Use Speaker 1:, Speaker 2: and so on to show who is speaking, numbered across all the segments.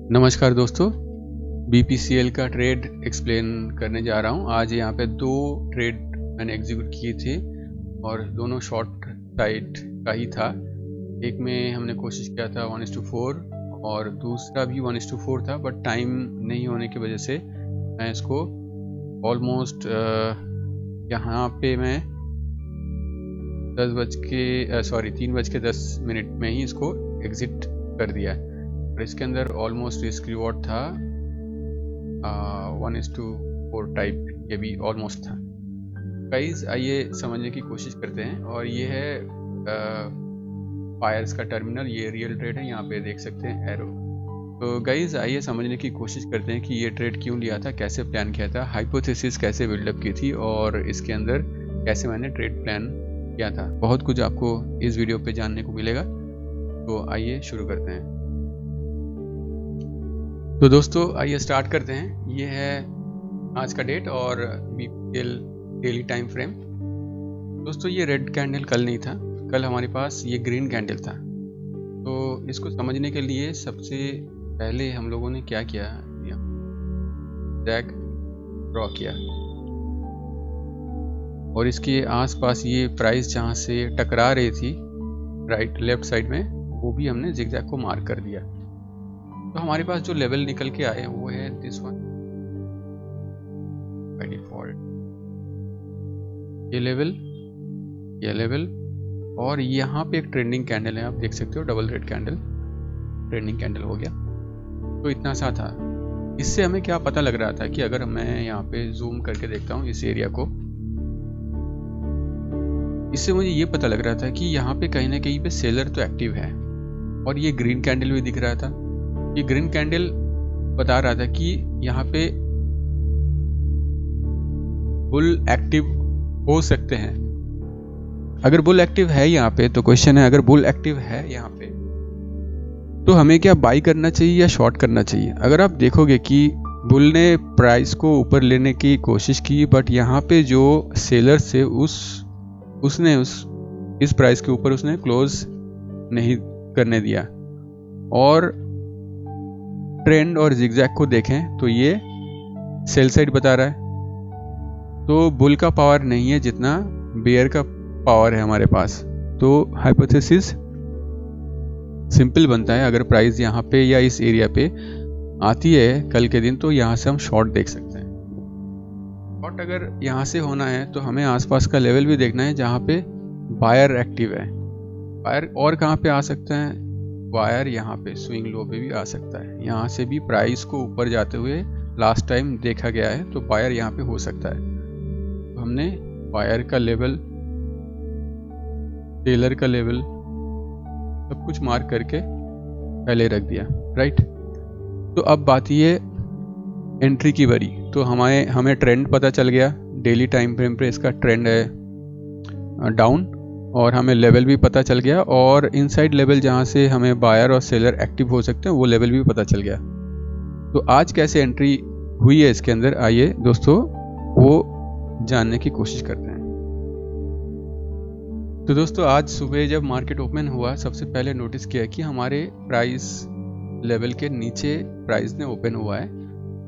Speaker 1: नमस्कार दोस्तों, BPCL का ट्रेड एक्सप्लेन करने जा रहा हूँ। आज यहाँ पे दो ट्रेड मैंने एग्जीक्यूट किए थे और दोनों शॉर्ट साइड का ही था। एक में हमने कोशिश किया था 1:4 और दूसरा भी 1:4 था, बट टाइम नहीं होने की वजह से मैं इसको ऑलमोस्ट यहाँ पे मैं 3:10 में ही इसको एग्जिट कर दिया है। और इसके अंदर ऑलमोस्ट रिस्क रिवॉर्ड था 1:4 टाइप, ये भी ऑलमोस्ट था। गाइस आइए समझने की कोशिश करते हैं। और ये है फायर्स का टर्मिनल, ये रियल ट्रेड है, यहाँ पे देख सकते हैं एरो। तो गाइस आइए समझने की कोशिश करते हैं कि ये ट्रेड क्यों लिया था, कैसे प्लान किया था, हाइपोथेसिस कैसे बिल्डअप की थी और इसके अंदर कैसे मैंने ट्रेड प्लान किया था। बहुत कुछ आपको इस वीडियो पे जानने को मिलेगा, तो आइए शुरू करते हैं। तो दोस्तों आइए स्टार्ट करते हैं। ये है आज का डेट और BPCL डेली टाइम फ्रेम। दोस्तों ये रेड कैंडल कल नहीं था, कल हमारे पास ये ग्रीन कैंडल था। तो इसको समझने के लिए सबसे पहले हम लोगों ने क्या किया, जैक ड्रॉ किया और इसके आसपास ये प्राइस जहाँ से टकरा रही थी राइट लेफ्ट साइड में, वो भी हमने जिगजैग को मार्क कर दिया। तो हमारे पास जो लेवल निकल के आए वो है दिस वन बाय डिफॉल्ट, ये लेवल और यहाँ पे एक ट्रेंडिंग कैंडल है, आप देख सकते हो double red candle, trending candle हो गया। तो इतना सा था। इससे हमें क्या पता लग रहा था कि अगर मैं यहाँ पे जूम करके देखता हूँ इस एरिया को, इससे मुझे ये पता लग रहा था कि यहाँ पे कहीं ना कहीं पे सेलर तो एक्टिव है। और ये ग्रीन कैंडल भी दिख रहा था। ये ग्रीन कैंडल बता रहा था कि यहाँ पे बुल एक्टिव हो सकते हैं। अगर बुल एक्टिव है यहाँ पे, तो क्वेश्चन है अगर बुल एक्टिव है यहाँ पे तो हमें क्या बाई करना चाहिए या शॉर्ट करना चाहिए। अगर आप देखोगे कि बुल ने प्राइस को ऊपर लेने की कोशिश की, बट यहाँ पे जो सेलर से उसने इस प्राइस के ऊपर उसने क्लोज नहीं करने दिया। और ट्रेंड और जिगजैग को देखें तो ये सेल साइड बता रहा है। तो बुल का पावर नहीं है जितना बेयर का पावर है हमारे पास। तो हाइपोथेसिस सिंपल बनता है, अगर प्राइस यहाँ पे या इस एरिया पे आती है कल के दिन, तो यहाँ से हम शॉर्ट देख सकते हैं। शॉर्ट अगर यहाँ से होना है तो हमें आसपास का लेवल भी देखना है जहाँ पे बायर एक्टिव है। बायर और कहाँ पे आ सकता है, वायर यहाँ पे स्विंग लो पे भी आ सकता है। यहाँ से भी प्राइस को ऊपर जाते हुए लास्ट टाइम देखा गया है, तो बायर यहाँ पे हो सकता है। तो हमने बायर का लेवल, सेलर का लेवल सब कुछ मार्क करके पहले रख दिया, राइट। तो अब बात ये एंट्री की बारी। तो हमें ट्रेंड पता चल गया, डेली टाइम फ्रेम पे इसका ट्रेंड है डाउन, और हमें लेवल भी पता चल गया, और इनसाइड लेवल जहाँ से हमें बायर और सेलर एक्टिव हो सकते हैं वो लेवल भी पता चल गया। तो आज कैसे एंट्री हुई है इसके अंदर, आइए दोस्तों वो जानने की कोशिश करते हैं। तो दोस्तों आज सुबह जब मार्केट ओपन हुआ, सबसे पहले नोटिस किया कि हमारे प्राइस लेवल के नीचे प्राइस ने ओपन हुआ है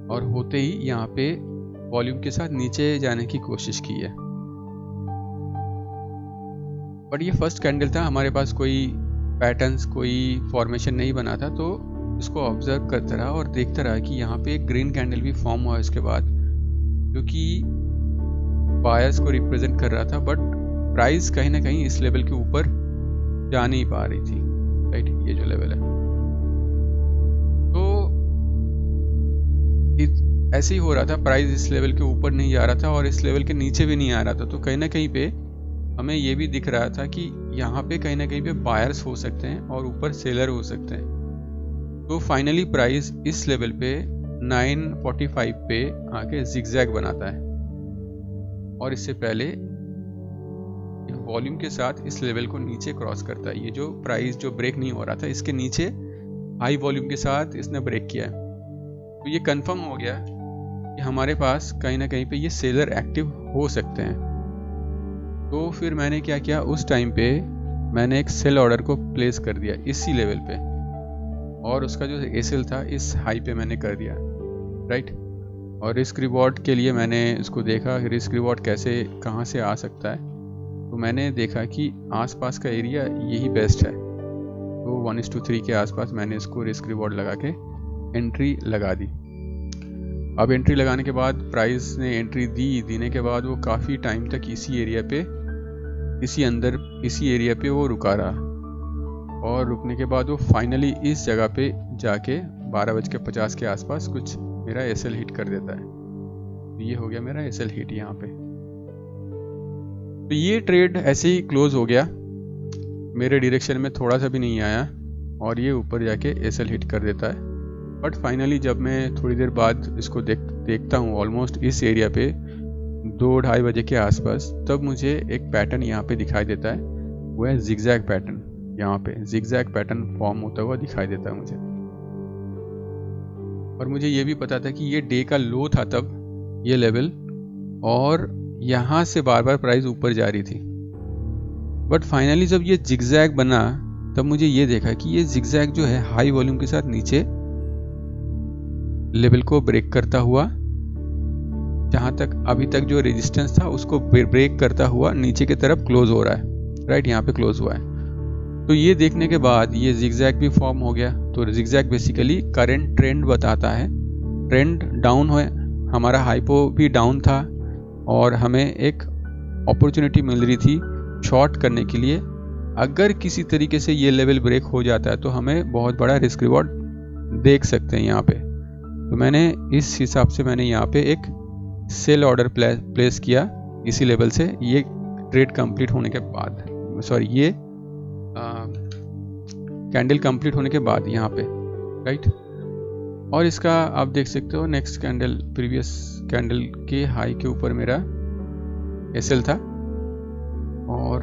Speaker 1: और होते ही यहाँ पे वॉल्यूम के साथ नीचे जाने की कोशिश की है। बट ये फर्स्ट कैंडल था, हमारे पास कोई पैटर्न्स, कोई फॉर्मेशन नहीं बना था। तो इसको ऑब्जर्व करता रहा और देखता रहा कि यहाँ पे एक ग्रीन कैंडल भी फॉर्म हुआ इसके बाद, जो कि बायर्स को रिप्रेजेंट कर रहा था। बट प्राइस कहीं ना कहीं इस लेवल के ऊपर जा नहीं पा रही थी, राइट, ये जो लेवल है। तो ऐसे ही हो रहा था, प्राइस इस लेवल के ऊपर नहीं जा रहा था और इस लेवल के नीचे भी नहीं आ रहा था। तो कहीं ना कहीं पे हमें ये भी दिख रहा था कि यहाँ पे कहीं ना कहीं पे बायर्स हो सकते हैं और ऊपर सेलर हो सकते हैं। तो फाइनली प्राइस इस लेवल पे 945 पे आके जिगजैग बनाता है और इससे पहले वॉल्यूम के साथ इस लेवल को नीचे क्रॉस करता है। ये जो प्राइस जो ब्रेक नहीं हो रहा था, इसके नीचे हाई वॉल्यूम के साथ इसने ब्रेक किया है। तो ये कंफर्म हो गया कि हमारे पास कहीं ना कहीं पे ये सेलर एक्टिव हो सकते हैं। तो फिर मैंने क्या किया, उस टाइम पे मैंने एक सेल ऑर्डर को प्लेस कर दिया इसी लेवल पे। और उसका जो एसएल था इस हाई पे मैंने कर दिया, राइट। और रिस्क रिवॉर्ड के लिए मैंने इसको देखा, रिस्क रिवॉर्ड कैसे कहाँ से आ सकता है। तो मैंने देखा कि आसपास का एरिया यही बेस्ट है, तो 1:3 के आसपास मैंने इसको रिस्क रिवॉर्ड लगा के एंट्री लगा दी। अब एंट्री लगाने के बाद प्राइस ने एंट्री देने के बाद वो काफ़ी टाइम तक इसी एरिया पे वो रुका रहा, और रुकने के बाद वो फाइनली इस जगह पे जाके 12:50 के आसपास कुछ मेरा एसएल हिट कर देता है। तो ये हो गया मेरा एसएल हिट यहाँ पे। तो ये ट्रेड ऐसे ही क्लोज हो गया, मेरे डायरेक्शन में थोड़ा सा भी नहीं आया और ये ऊपर जाके एसएल हिट कर देता है। बट फाइनली जब मैं थोड़ी देर बाद इसको देखता हूँ ऑलमोस्ट इस एरिया पे 2-2:30 बजे के आसपास, तब मुझे एक पैटर्न यहाँ पे दिखाई देता है, वो है जिगजैग पैटर्न। यहाँ पे जिगजैग पैटर्न फॉर्म होता हुआ दिखाई देता है मुझे, और मुझे ये भी पता था कि ये डे का लो था तब ये लेवल, और यहाँ से बार बार प्राइस ऊपर जा रही थी। बट फाइनली जब ये जिगजैग बना तब मुझे ये देखा कि ये जिगजैग जो है हाई वॉल्यूम के साथ नीचे लेवल को ब्रेक करता हुआ, जहां तक अभी तक जो रेजिस्टेंस था उसको ब्रेक करता हुआ नीचे की तरफ क्लोज हो रहा है, राइट। यहाँ पे क्लोज हुआ है। तो ये देखने के बाद ये जिगजैग भी फॉर्म हो गया। तो जिगजैग बेसिकली करंट ट्रेंड बताता है, ट्रेंड डाउन है, हमारा हाइपो भी डाउन था और हमें एक अपॉर्चुनिटी मिल रही थी शॉर्ट करने के लिए। अगर किसी तरीके से ये लेवल ब्रेक हो जाता है तो हमें बहुत बड़ा रिस्क रिवॉर्ड देख सकते हैं यहाँ पे। तो मैंने इस हिसाब से मैंने यहाँ पे एक सेल ऑर्डर प्लेस किया इसी लेवल से, ये ट्रेड कंप्लीट होने के बाद, ये कैंडल कंप्लीट होने के बाद यहाँ पे, राइट। और इसका आप देख सकते हो नेक्स्ट कैंडल, प्रीवियस कैंडल के हाई के ऊपर मेरा एसएल था, और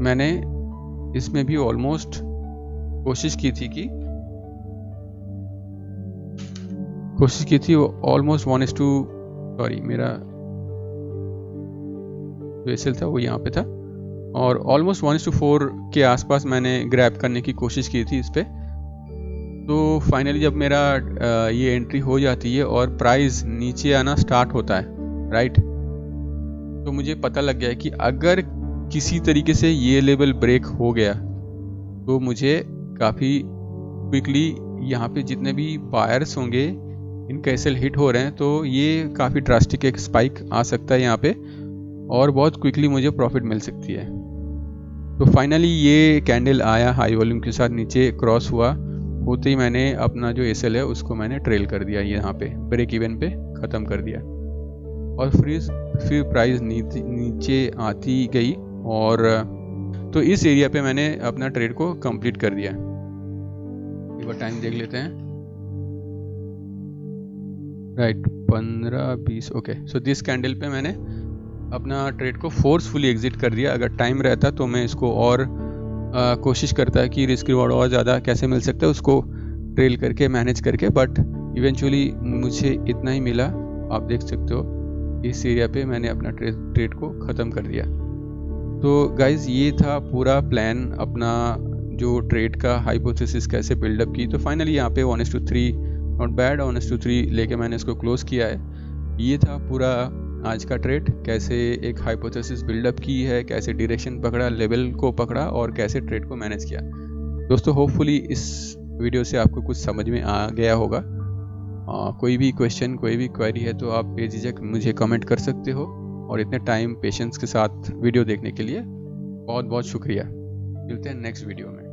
Speaker 1: मैंने इसमें भी ऑलमोस्ट कोशिश की थी ऑलमोस्ट 1:2, मेरा जो एसएल था वो यहाँ पे था, और ऑलमोस्ट 1:4 के आसपास मैंने ग्रैब करने की कोशिश की थी इस पे। तो फाइनली जब मेरा ये एंट्री हो जाती है और प्राइस नीचे आना स्टार्ट होता है, राइट, तो मुझे पता लग गया कि अगर किसी तरीके से ये लेवल ब्रेक हो गया तो मुझे काफ़ी क्विकली यहाँ पे जितने भी बायर्स होंगे इनका एसएल हिट हो रहे हैं, तो ये काफ़ी ड्रास्टिक एक स्पाइक आ सकता है यहाँ पे, और बहुत क्विकली मुझे प्रॉफिट मिल सकती है। तो फाइनली ये कैंडल आया, हाई वॉल्यूम के साथ नीचे क्रॉस हुआ, होते ही मैंने अपना जो एसएल है उसको मैंने ट्रेल कर दिया, यहाँ पे ब्रेक इवन पे ख़त्म कर दिया, और फिर प्राइस नीचे आती गई, और तो इस एरिया पे मैंने अपना ट्रेड को कंप्लीट कर दिया। एक बार टाइम देख लेते हैं, right, 15-20, okay. So this candle पे मैंने अपना ट्रेड को फोर्सफुली एग्जिट कर दिया। अगर टाइम रहता तो मैं इसको और कोशिश करता कि रिस्क रिवॉर्ड और ज़्यादा कैसे मिल सकता है उसको ट्रेल करके मैनेज करके, बट इवेंचुअली मुझे इतना ही मिला। आप देख सकते हो इस एरिया पे मैंने अपना ट्रेड को ख़त्म कर दिया। तो गाइज ये था पूरा प्लान, अपना जो ट्रेड का हाइपोथेसिस कैसे बिल्डअप की। तो फाइनली यहाँ पे 1:3 नॉट बैड, 1:3 लेके मैंने इसको क्लोज किया है। ये था पूरा आज का ट्रेड, कैसे एक हाइपोथेसिस बिल्डअप की है, कैसे डायरेक्शन पकड़ा, लेवल को पकड़ा, और कैसे ट्रेड को मैनेज किया। दोस्तों होपफुली इस वीडियो से आपको कुछ समझ में आ गया होगा। कोई भी क्वेश्चन, कोई भी क्वेरी है तो आप बेझिझक मुझे कमेंट कर सकते हो, और इतने टाइम पेशेंस के साथ वीडियो देखने के लिए बहुत बहुत शुक्रिया। मिलते हैं नेक्स्ट वीडियो में।